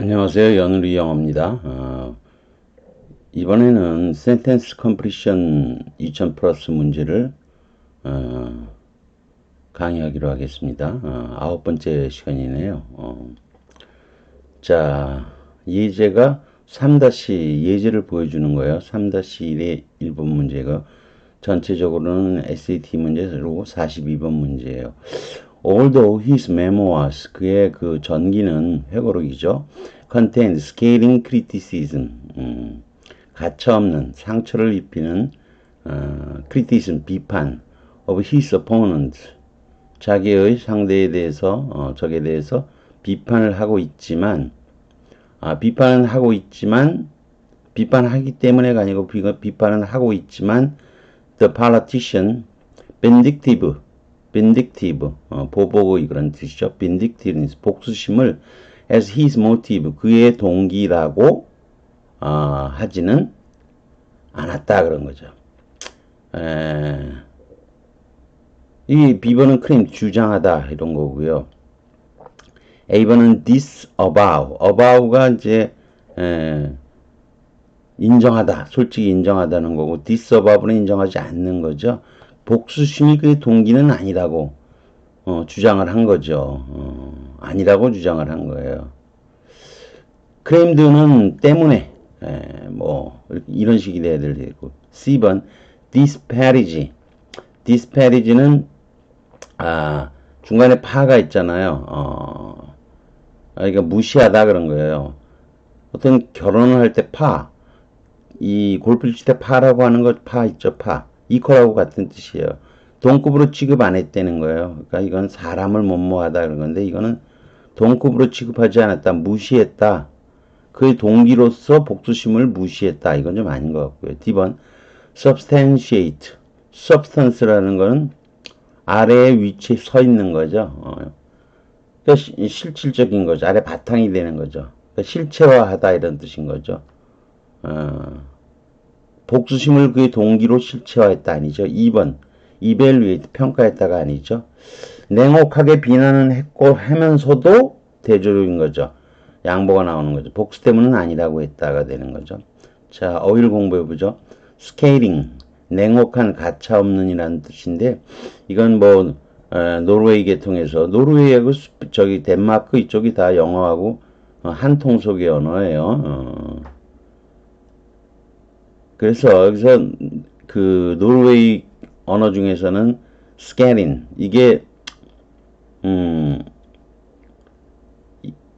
안녕하세요. 연우리 영어입니다. 이번에는 센텐스 컴프리션 2000 플러스 문제를 강의하기로 하겠습니다. 아홉 번째 시간이네요. 자, 예제가 3-예제를 보여주는 거예요. 3-1의 1번 문제가 전체적으로는 SAT 문제로 42번 문제예요. Although his memoirs, 그의 그 전기는 회고록이죠. contained scathing criticism, 가차없는 상처를 입히는 criticism, 비판 of his opponent, 자기의 상대에 대해서 적에 대해서 비판을 하고 있지만 비판은 하고 있지만 비판하기 때문에가 아니고 비판은 하고 있지만 the politician vindictive 보복의 그런 뜻이죠. vindictiveness, 복수심을 as his motive, 그의 동기라고 하지는 않았다 그런 거죠. 이 B번은 claim, 주장하다 이런 거고요. A번은 disavow, avow가 이제 인정하다, 솔직히 인정하다는 거고 disavow는 인정하지 않는 거죠. 복수심이 그의 동기는 아니라고 주장을 한 거죠. 아니라고 주장을 한 거예요. claimed는 때문에 뭐 이런 식이 돼야 되고. C번 disparage, disparage는 중간에 파가 있잖아요. 그러니까 무시하다 그런 거예요. 어떤 결혼을 할 때 이 골프를 칠 때 파라고 하는 거 파 있죠. 파 이퀄하고 같은 뜻이에요. 동급으로 취급 안 했다는 거예요. 그러니까 이건 사람을 못모하다 그런 건데 이거는 동급으로 취급하지 않았다, 무시했다. 그의 동기로서 복수심을 무시했다. 이건 좀 아닌 것 같고요. D번 substantiate, substance라는 거는 아래에 위치에 서 있는 거죠. 그러니까 실질적인 거죠. 아래 바탕이 되는 거죠. 그러니까 실체화하다 이런 뜻인 거죠. 복수심을 그의 동기로 실체화했다 아니죠. 2번 evaluate, 평가했다가 아니죠. 냉혹하게 비난은 했고 하면서도 대조적인 거죠. 양보가 나오는 거죠. 복수 때문은 아니라고 했다가 되는 거죠. 자, 어휘를 공부해보죠. scathing, 냉혹한, 가차없는이라는 뜻인데 이건 뭐 노르웨이 계통에서 노르웨이하고 저기 덴마크 이쪽이 다 영어하고 한 통속의 언어예요. 그래서 여기서 그 노르웨이 언어 중에서는 scathing, 이게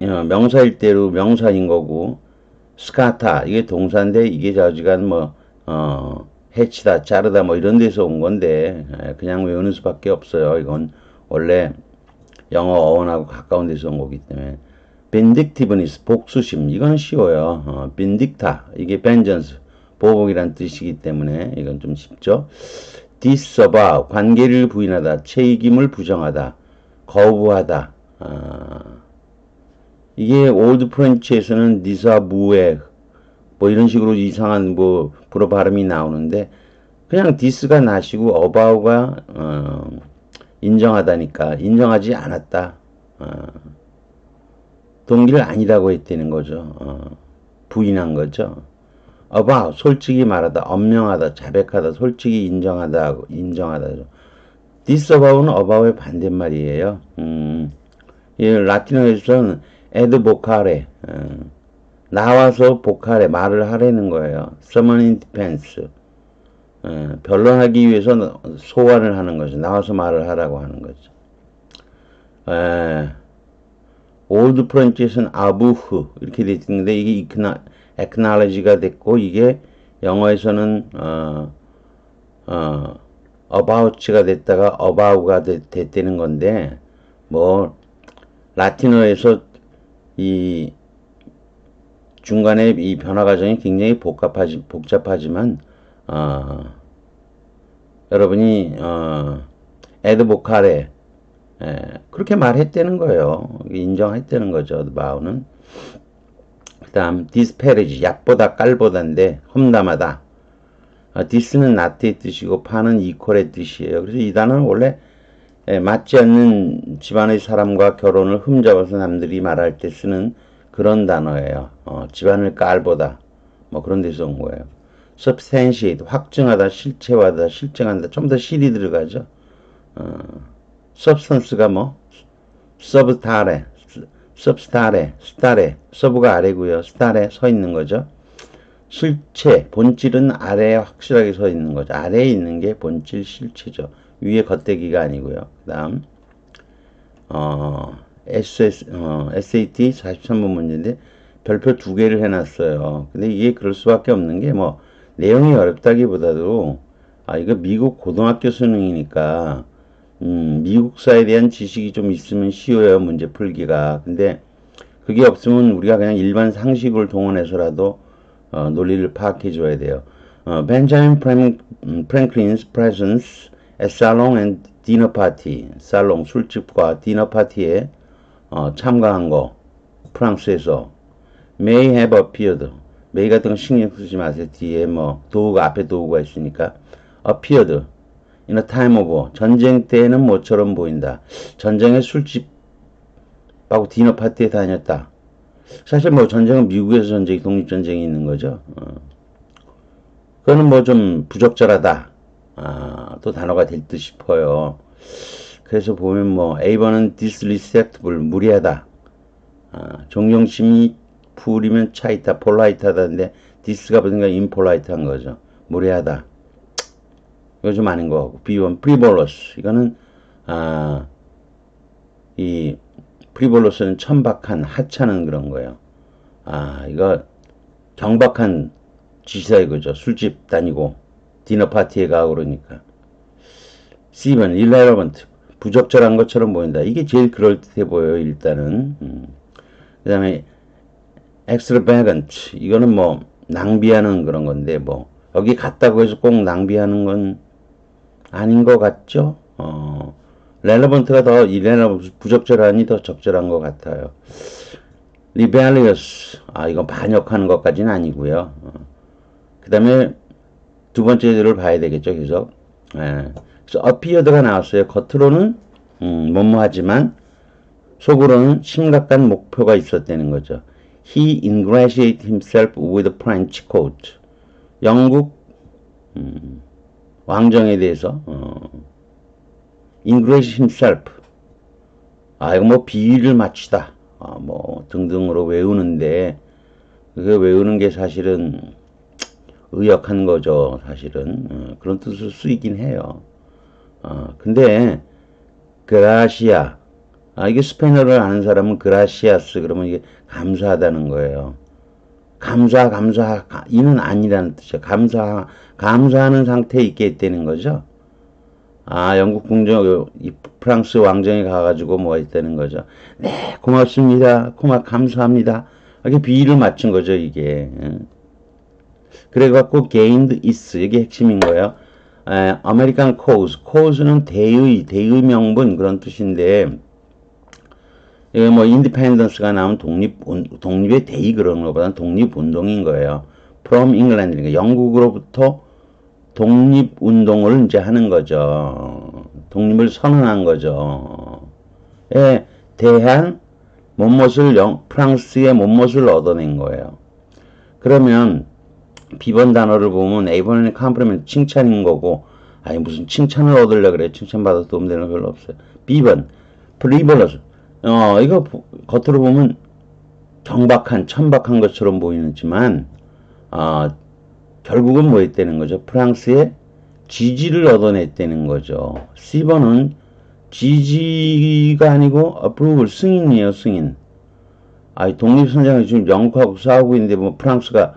명사일 대로 명사인 거고, 스카타 이게 동사인데 이게 저지간 뭐 해치다, 자르다 뭐 이런 데서 온 건데 그냥 외우는 수밖에 없어요. 이건 원래 영어 어원하고 가까운 데서 온 거기 때문에. vindictiveness, 복수심, 이건 쉬워요. vindicta, 이게 vengeance, 보복이란 뜻이기 때문에 이건 좀 쉽죠. disavow, 관계를 부인하다, 책임을 부정하다, 거부하다. 이게 올드 프렌치에서는 disavou에 뭐 이런 식으로 이상한 뭐 불어 발음이 나오는데 그냥 dis가 나시고 avow가 인정하다니까 인정하지 않았다. 동기를 아니라고 했다는 거죠. 부인한 거죠. about, 솔직히 말하다, 엄명하다, 자백하다, 솔직히 인정하다, 인정하다죠. disavow는 about의 반대말이에요. 라틴어에서는 advocare, 나와서 복하래, 말을 하라는 거예요. summon in defense, 변론하기 위해서 소환을 하는 거죠. 나와서 말을 하라고 하는 거죠. 올드 프렌치에서는 아부흐 이렇게 되어 있는데 이게 acknowledge가 됐고 이게 영어에서는 about가 됐다가 about가 됐다는 건데 뭐 라틴어에서 이 중간에 이 변화 과정이 굉장히 복잡하지만 여러분이 advocare 그렇게 말했다는 거예요. 인정했다는 거죠. 바우는. 그 다음 disparage, 약보다 깔보다인데 험담하다. dis는 not의 뜻이고 파는 equal의 뜻이에요. 그래서 이 단어는 원래 맞지 않는 집안의 사람과 결혼을 흠잡아서 남들이 말할 때 쓰는 그런 단어예요. 집안을 깔보다 뭐 그런 데서 온 거예요. substantiate 확증하다, 실체화하다, 실증한다. 좀 더 실이 들어가죠. substance가 뭐 substare, stare, sub가 아래고요. stare 서 있는 거죠. 실체, 본질은 아래에 확실하게 서 있는 거죠. 아래에 있는 게 본질 실체죠. 위에 겉대기가 아니고요. 그 다음 SAT 43번 문제인데 별표 2개를 해놨어요. 근데 이게 그럴 수밖에 없는 게 뭐 내용이 어렵다기보다도 이거 미국 고등학교 수능이니까 미국사에 대한 지식이 좀 있으면 쉬워요. 문제 풀기가. 근데 그게 없으면 우리가 그냥 일반 상식을 동원해서라도 논리를 파악해 줘야 돼요. Benjamin Franklin's presence at salon and dinner party. 살롱 술집과 디너 파티에 참가한 거. 프랑스에서 may have appeared. may 같은 거 신경 쓰지 마세요. 뒤에 뭐 도구가 앞에 도구가 있으니까 appeared in a time of war. 전쟁 때에는 뭐처럼 보인다. 전쟁의 술집하고 디너 파티에 다녔다. 사실 뭐 전쟁은 미국에서 전쟁이 독립전쟁이 있는 거죠. 그거는 뭐 좀 부적절하다. 또 단어가 될 듯 싶어요. 그래서 보면 뭐 A번은 disrespectful 무례하다. 존경심이 풀이면 차이다, 폴라이트하다인데 디스가 보니까 impolite한 거죠. 무례하다. 이거 좀 아닌 거 같고. B번 frivolous. 이거는 이 프리볼로스는 천박한, 하찮은 그런 거예요. 이거 경박한 짓이다 이거죠. 술집 다니고 디너 파티에 가고 그러니까. C번 irrelevant 부적절한 것처럼 보인다. 이게 제일 그럴듯해 보여요. 일단은. 그 다음에 extravagant 이거는 뭐 낭비하는 그런 건데 뭐 여기 갔다고 해서 꼭 낭비하는 건 아닌 것 같죠? relevant가 더 irrelevant 부적절하니 더 적절한 것 같아요. rebellious 이건 반역하는 것까지는 아니고요. 그 다음에 두 번째를 봐야 되겠죠. 계속. 그래서 appeared가 나왔어요. 겉으로는 뭐뭐하지만 속으로는 심각한 목표가 있었다는 거죠. He ingratiated himself with the French court. 영국 왕정에 대해서 ingratiate himself. 이거 뭐 비위를 맞추다. 뭐 등등으로 외우는데 그게 외우는 게 사실은 의역한 거죠. 사실은 그런 뜻으로 쓰이긴 해요. 근데 그라시아 이게 스페인어를 아는 사람은 그라시아스 그러면 이게 감사하다는 거예요. 감사 이는 아니라는 뜻이죠. 감사하는 상태에 있게 있다는 거죠. 영국 궁정 프랑스 왕정에 가가지고 뭐가 있다는 거죠. 네, 고맙습니다. 감사합니다. 이게 비위를 맞춘 거죠, 이게. 그래갖고 gained is 이게 핵심인 거예요. American cause는 대의 명분 그런 뜻인데 이게 뭐 independence가 나오면 독립의 대의 그런 것보다는 독립운동인 거예요. From England 그러니까 영국으로부터 독립운동을 이제 하는 거죠. 독립을 선언한 거죠. 에 대한 프랑스의 못못을 얻어낸 거예요. 그러면 B번 단어를 보면 A번에는 컴플리멘트 칭찬인 거고 무슨 칭찬을 얻으려고 그래. 칭찬받아서 도움되는 거 별로 없어요. B번 frivolous 이거 겉으로 보면 경박한 천박한 것처럼 보이지만 결국은 뭐 했다는 거죠? 프랑스의 지지를 얻어냈다는 거죠. C번은 지지가 아니고 approval 승인이에요. 승인. 독립선장이 지금 영국하고 싸우고 있는데 뭐 프랑스가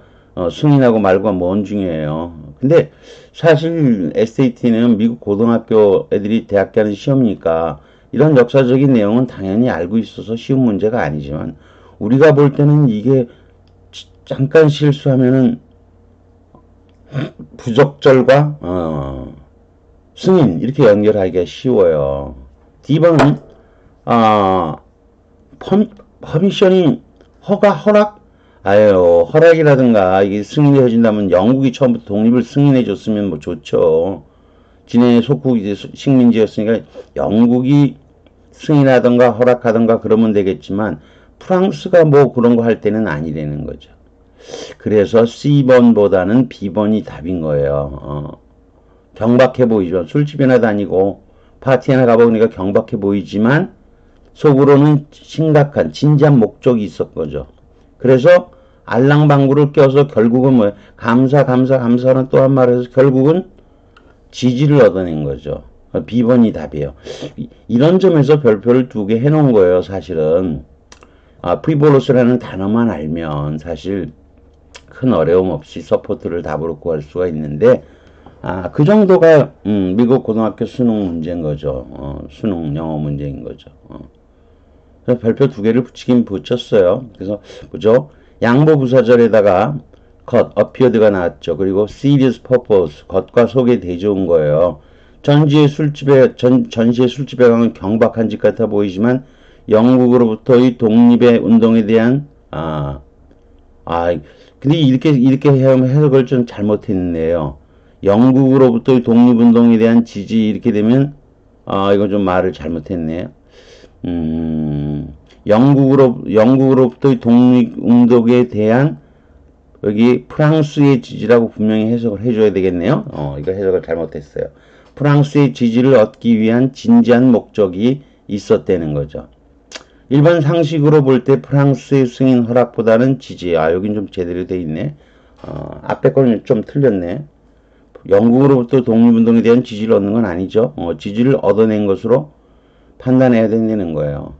승인하고 말고가 뭔 중요해요. 근데 사실 SAT는 미국 고등학교 애들이 대학 가는 시험이니까 이런 역사적인 내용은 당연히 알고 있어서 쉬운 문제가 아니지만 우리가 볼 때는 이게 잠깐 실수하면은 부적절과 승인 이렇게 연결하기가 쉬워요. D번은 퍼미션이 허락 허락이라든가 이게 승인이 해준다면 영국이 처음부터 독립을 승인해 줬으면 뭐 좋죠. 지네 속국이 식민지였으니까 영국이 승인하던가 허락하던가 그러면 되겠지만 프랑스가 뭐 그런 거 할 때는 아니라는 거죠. 그래서 C번보다는 B번이 답인 거예요. 경박해 보이죠. 술집이나 다니고 파티나 가보니까 경박해 보이지만 속으로는 심각한 진지한 목적이 있었 거죠. 그래서 알랑방구를 껴서 결국은 뭐 감사는 또 한 말해서 결국은 지지를 얻어낸 거죠. B번이 답이에요. 이런 점에서 별표를 2개 해놓은 거예요. 사실은 프리볼러스라는 단어만 알면 사실 큰 어려움 없이 서포트를 답으로 구할 수가 있는데 그 정도가 미국 고등학교 수능 문제인 거죠. 수능 영어 문제인 거죠. 그래서 별표 2개를 붙이긴 붙였어요. 그래서 보죠. 양보 부사절에다가 것, appeared가 나왔죠. 그리고 serious purpose, 것과 속에 대조인 거예요. 전시의 술집에 가면 경박한 집 같아 보이지만 영국으로부터의 독립의 운동에 대한 근데 이렇게 해석을 좀 잘못했네요. 영국으로부터의 독립운동에 대한 지지 이렇게 되면 이건 좀 말을 잘못했네요. 영국으로부터의 독립운동에 대한 여기 프랑스의 지지라고 분명히 해석을 해줘야 되겠네요. 이거 해석을 잘못했어요. 프랑스의 지지를 얻기 위한 진지한 목적이 있었다는 거죠. 일반 상식으로 볼 때 프랑스의 승인 허락보다는 지지. 여긴 좀 제대로 돼 있네. 앞에 거는 좀 틀렸네. 영국으로부터 독립운동에 대한 지지를 얻는 건 아니죠. 지지를 얻어낸 것으로 판단해야 된다는 거예요.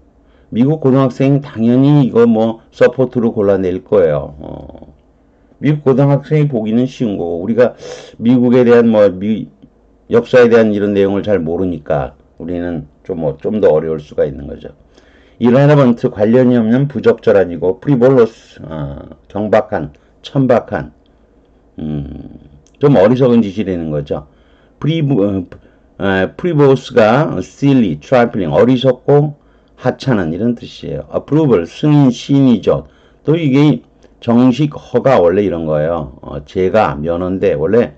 미국 고등학생 당연히 이거 뭐 서포트로 골라낼 거예요. 미국 고등학생이 보기는 쉬운 거고 우리가 미국에 대한 역사에 대한 이런 내용을 잘 모르니까 우리는 좀 더 어려울 수가 있는 거죠. irrelevant 관련이 없는 부적절한이고 frivolous 경박한 천박한 좀 어리석은 짓이라는 거죠. frivolous가 silly, trifling 어리석고 하찮은 이런 뜻이에요. approval 승인 시인이죠. 또 이게 정식 허가 원래 이런 거예요. 제가 면허인데 원래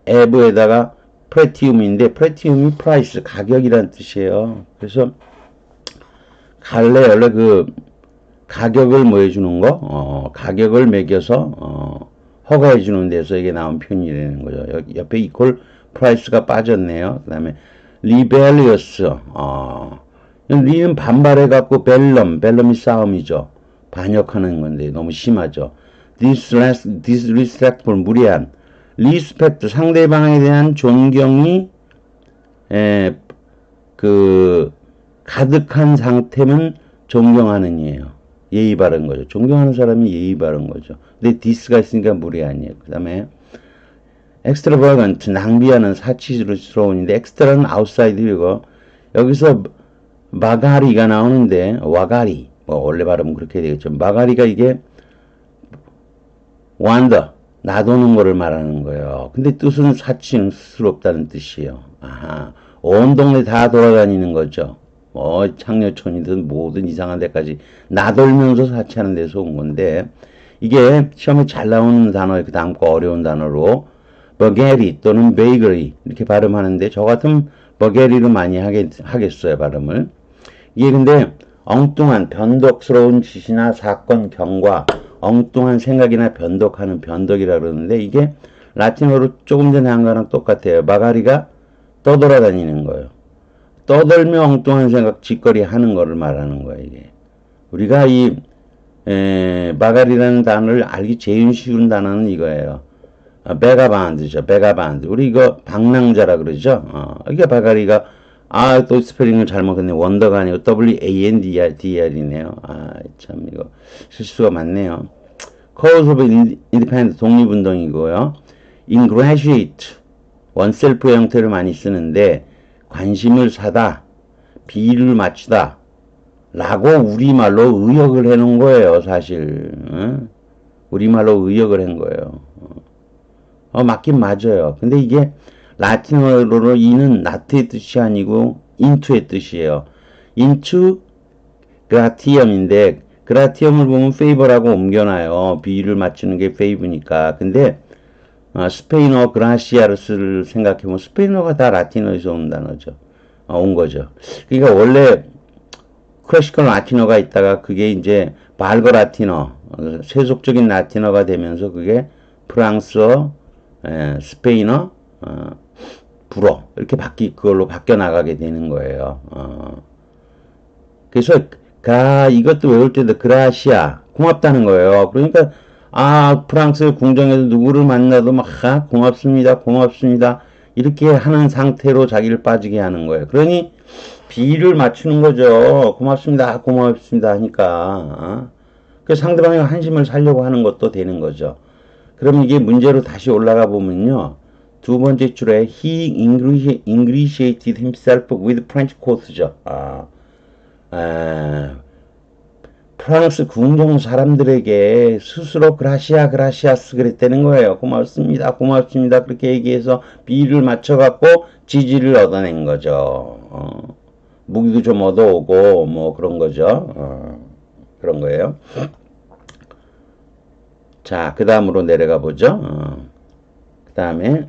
에브에다가 프레티움인데 프레티움이 프라이스 가격이란 뜻이에요. 그래서 원래 그 가격을 해주는 거 가격을 매겨서 허가해 주는 데서 이게 나온 표현이라는 거죠. 옆에 equal price가 빠졌네요. 그 다음에 rebellious 리는 반발해 갖고 벨럼이 싸움이죠. 반역하는 건데 너무 심하죠. disrespectful 무례한 respect 상대방에 대한 존경이 가득한 상태면 존경하는 이에요. 예의 바른 거죠. 존경하는 사람이 예의 바른 거죠. 근데 디스가 있으니까 무례한이에요. 그 다음에 extravagant 낭비하는 사치스러운인데 엑스트라는 아웃사이드이고 여기서 마가리가 나오는데 와가리 원래 발음은 그렇게 되겠죠. 마가리가 이게 완더 놔두는 거를 말하는 거예요. 근데 뜻은 사치스럽다는 뜻이에요. 온 동네 다 돌아다니는 거죠. 창녀촌이든 뭐든 이상한 데까지 나돌면서 사치하는 데서 온 건데 이게 시험에 잘 나오는 단어예요. 그 다음 거 어려운 단어로 버게리 또는 베이거리 이렇게 발음하는데 저 같으면 버게리로 많이 하겠어요 발음을. 이게 근데 엉뚱한 변덕스러운 짓이나 사건 경과 엉뚱한 생각이나 변덕하는 변덕이라 그러는데 이게 라틴어로 조금 전에 한 거랑 똑같아요. 마가리가 떠돌아다니는 거예요. 떠들며 엉뚱한 생각 짓거리 하는 거를 말하는 거예요. 이게 우리가 이 마가리라는 단어를 알기 제일 쉬운 단어는 이거예요. 베가반드죠. 베가반드. 우리 이거 방랑자라 그러죠. 이게 마가리가 또 스페링을 잘못했네. 원더가 아니고 WANDR이네요. 참 이거 실수가 많네요. Cause of Independence 독립운동이고요. Ingratiate 원셀프의 형태를 많이 쓰는데 관심을 사다, 비를 맞추다 라고 우리말로 의역을 해놓은 거예요. 사실 우리말로 의역을 한 거예요. 맞긴 맞아요. 근데 이게 라틴어로 이는 나트의 뜻이 아니고 into의 뜻이에요. into gratium인데 gratium을 보면 favor라고 옮겨놔요. 비를 맞추는 게 favor니까. 근데 스페인어 그라시아를 생각해보면 스페인어가 다 라틴어에서 온 단어죠. 온 거죠. 그러니까 원래 클래시컬 라틴어가 있다가 그게 이제 발거 라틴어, 세속적인 라틴어가 되면서 그게 프랑스어, 스페인어, 불어 이렇게 그걸로 바뀌어 나가게 되는 거예요. 그래서 이것도 외울 때도 그라시아 고맙다는 거예요. 그러니까 프랑스 궁정에서 누구를 만나도 막 고맙습니다, 고맙습니다 이렇게 하는 상태로 자기를 빠지게 하는 거예요. 그러니 비를 맞추는 거죠. 고맙습니다, 고맙습니다 하니까 그 상대방의 한심을 살려고 하는 것도 되는 거죠. 그럼 이게 문제로 다시 올라가 보면요. 두 번째 줄에 he ingratiated himself with French court죠. 프랑스 궁정 사람들에게 스스로 그라시아 그라시아스 그랬다는 거예요. 고맙습니다, 고맙습니다 그렇게 얘기해서 비를 맞춰갖고 지지를 얻어낸 거죠. 무기도 좀 얻어오고 뭐 그런 거죠. 그런 거예요. 자, 그 다음으로 내려가 보죠. 그 다음에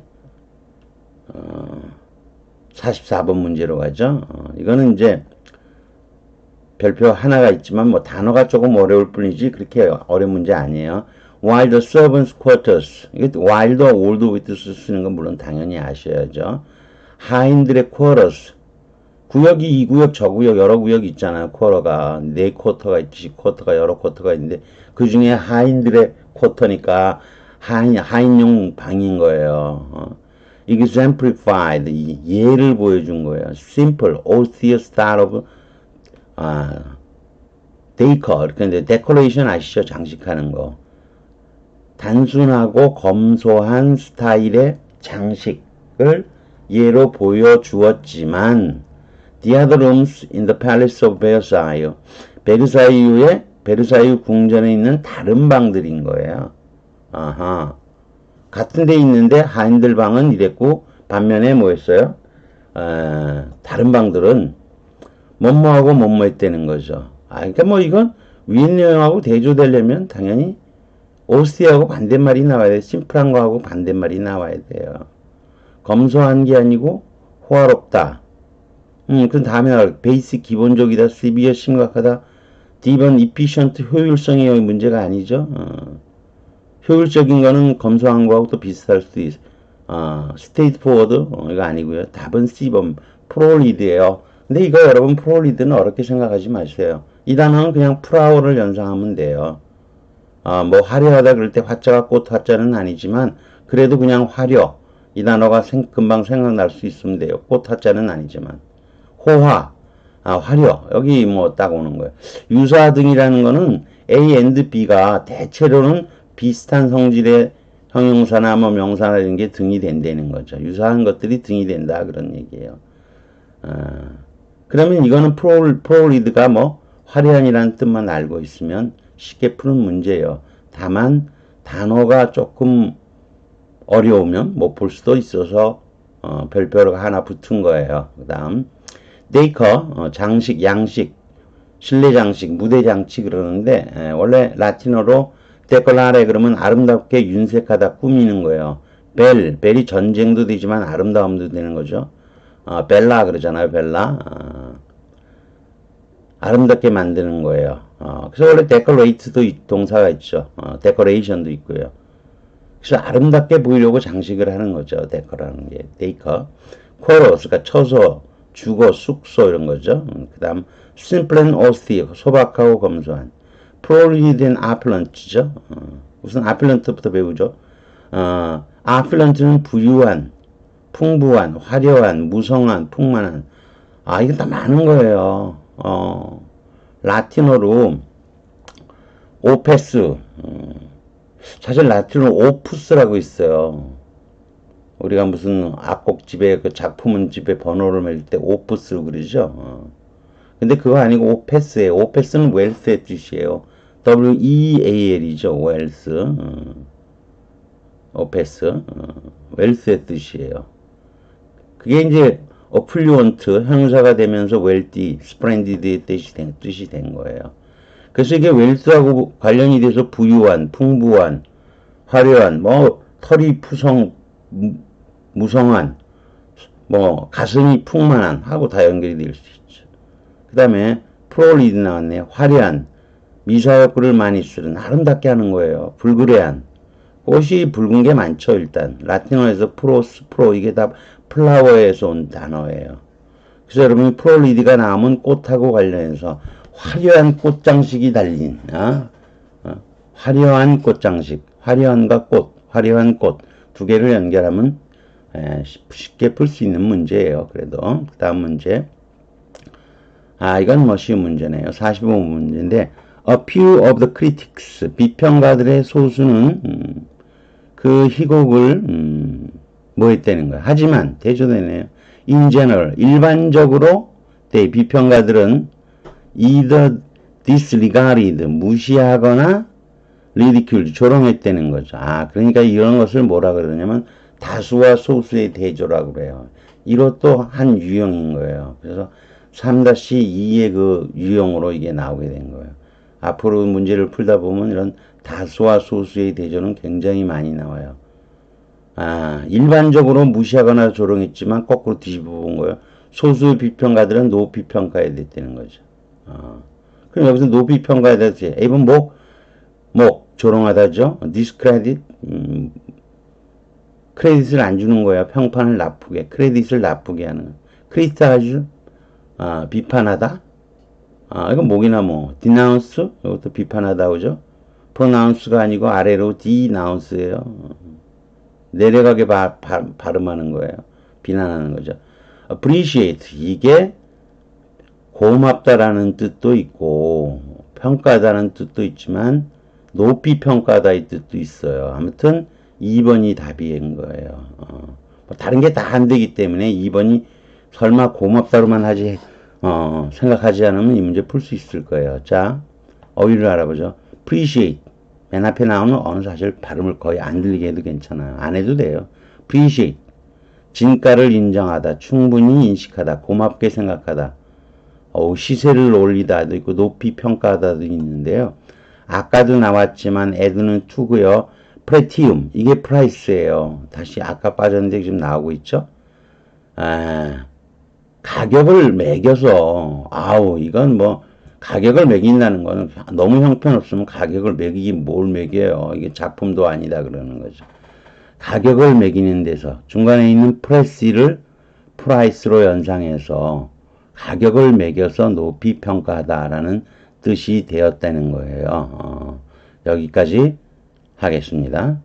44번 문제로 가죠. 이거는 이제 별표 하나가 있지만 뭐 단어가 조금 어려울 뿐이지 그렇게 어려운 문제 아니에요. While the servants' quarters, 이게 while the old witness 쓰는 건 물론 당연히 아셔야죠. 하인들의 quarters, 구역이 이 구역 저 구역 여러 구역이 있잖아요. 쿼터가 네 쿼터가 있듯이 쿼터가 여러 쿼터가 있는데 그 중에 하인들의 쿼터니까 하인용 방인 거예요. exemplified 예를 보여준 거예요. simple austere style of decor 근데 decoration 아시죠? 장식하는 거. 단순하고 검소한 스타일의 장식을 예로 보여주었지만 The other rooms in the palace of Versailles 베르사유 궁전에 있는 다른 방들인 거예요. 같은 데 있는데 하인들 방은 이랬고 반면에 뭐였어요? 다른 방들은 뭐뭐하고 뭐뭐 했다는 거죠. 그러니까 뭐 이건 위에 내용하고 대조되려면 당연히 오스티하고 반대말이 나와야 돼요. 심플한 거하고 반대말이 나와야 돼요. 검소한 게 아니고 호화롭다. 그 다음에 나올 베이스 기본적이다. 시비어 심각하다. D번 efficient 효율성의 문제가 아니죠. 효율적인 거는 검소한 거하고 또 비슷할 수도 있어. straightforward 이거 아니고요. 답은 C번 prolid예요. 근데 이거 여러분 prolid는 어렵게 생각하지 마세요. 이 단어는 그냥 프라우를 연상하면 돼요. 뭐 화려하다 그럴 때 화자가 꽃 화자는 아니지만 그래도 그냥 화려 이 단어가 금방 생각날 수 있으면 돼요. 꽃 화자는 아니지만 호화 화려 여기 뭐 딱 오는 거예요. 유사 등이라는 거는 A and B가 대체로는 비슷한 성질의 형용사나 뭐 명사나 이런 게 등이 된다는 거죠. 유사한 것들이 등이 된다 그런 얘기예요. 그러면 이거는 프롤리드가 뭐 화려한이라는 뜻만 알고 있으면 쉽게 푸는 문제예요. 다만 단어가 조금 어려우면 못 볼 수도 있어서 별표가 하나 붙은 거예요. 그 다음 데이커 장식, 양식, 실내 장식, 무대 장치 그러는데 원래 라틴어로 데콜라레 그러면 아름답게 윤색하다 꾸미는 거예요. 벨이 전쟁도 되지만 아름다움도 되는 거죠. 벨라 그러잖아요. 벨라 아름답게 만드는 거예요. 그래서 원래 데코레이트도 동사가 있죠. 데코레이션도 있고요. 그래서 아름답게 보이려고 장식을 하는 거죠. 데코라는 게 데이커. 코러스 그러니까 처소, 주거, 숙소 이런 거죠. 그 다음 simple and austere 소박하고 검소한. prolid and opulent죠. 우선 opulent부터 배우죠. opulent는 부유한, 풍부한, 화려한, 무성한, 풍만한. 이건 다 많은 거예요. 라틴어로 오페스 사실 라틴어로 오푸스라고 있어요. 우리가 무슨 악곡집에 그 작품집에 번호를 매길 때 오푸스로 그러죠. 근데 그거 아니고 오페스예요. 오페스는 웰스의 뜻이에요. W-E-A-L이죠. 웰스. 오페스. 웰스의 뜻이에요. 그게 이제 어플루언트 형용사가 되면서 웰디, 스프렌디드의 뜻이 된 거예요. 그래서 이게 웰스하고 관련이 돼서 부유한, 풍부한, 화려한, 뭐 털이 무성한, 뭐 가슴이 풍만한 하고 다 연결이 될 수 있죠. 그 다음에 프롤리드 나왔네요. 화려한, 미사역구를 많이 쓰는, 아름답게 하는 거예요. 불그레한. 꽃이 붉은 게 많죠, 일단. 라틴어에서 프로, 이게 다 플라워에서 온 단어예요. 그래서 여러분이 프롤리드가 나오면 꽃하고 관련해서 화려한 꽃장식이 달린, 화려한 꽃장식, 화려한과 꽃, 화려한 꽃, 두 개를 연결하면 쉽게 풀 수 있는 문제예요. 그래도 그 다음 문제. 이건 뭐 쉬운 문제네요. 45번 문제인데, A few of the critics, 비평가들의 소수는 그 희곡을 뭐 했다는 거야. 하지만 대조되네요. In general, 일반적으로 비평가들은 either disregarded, 무시하거나 ridiculed, 조롱했다는 거죠. 그러니까 이런 것을 뭐라 그러냐면 다수와 소수의 대조라고 그래요. 이것도 한 유형인 거예요. 그래서 3-2의 그 유형으로 이게 나오게 된 거예요. 앞으로 문제를 풀다 보면 이런 다수와 소수의 대조는 굉장히 많이 나와요. 일반적으로 무시하거나 조롱했지만 거꾸로 뒤집어 본 거예요. 소수의 비평가들은 높이 평가해야 됐다는 거죠. 그럼 여기서 높이 평가해야 되지. A번 조롱하다죠. discredit, 크레딧을 안 주는 거야. 평판을 나쁘게, 크레딧을 나쁘게 하는. 크리티사이즈, 비판하다. 이건 목이나 denounce, 이것도 비판하다, 그죠? pronounce가 아니고 아래로 denounce예요. 내려가게 발음하는 거예요. 비난하는 거죠. appreciate, 이게 고맙다라는 뜻도 있고, 평가하다는 뜻도 있지만, 높이 평가하다 이 뜻도 있어요. 아무튼 2번이 답인 거예요. 다른 게 다 안 되기 때문에 2번이 설마 고맙다로만 하지 생각하지 않으면 이 문제 풀 수 있을 거예요. 자, 어휘를 알아보죠. appreciate, 맨 앞에 나오는 어느 사실 발음을 거의 안 들리게 해도 괜찮아요. 안 해도 돼요. appreciate, 진가를 인정하다, 충분히 인식하다, 고맙게 생각하다, 시세를 올리다도 있고 높이 평가하다도 있는데요. 아까도 나왔지만 add는 to고요. 프레티움, 이게 프라이스예요. 다시 아까 빠졌는데 지금 나오고 있죠. 가격을 매겨서 이건 가격을 매긴다는 거는 너무 형편없으면 가격을 매기기 뭘 매겨요. 이게 작품도 아니다 그러는 거죠. 가격을 매기는 데서 중간에 있는 프레시를 프라이스로 연상해서 가격을 매겨서 높이 평가하다라는 뜻이 되었다는 거예요. 여기까지 하겠습니다.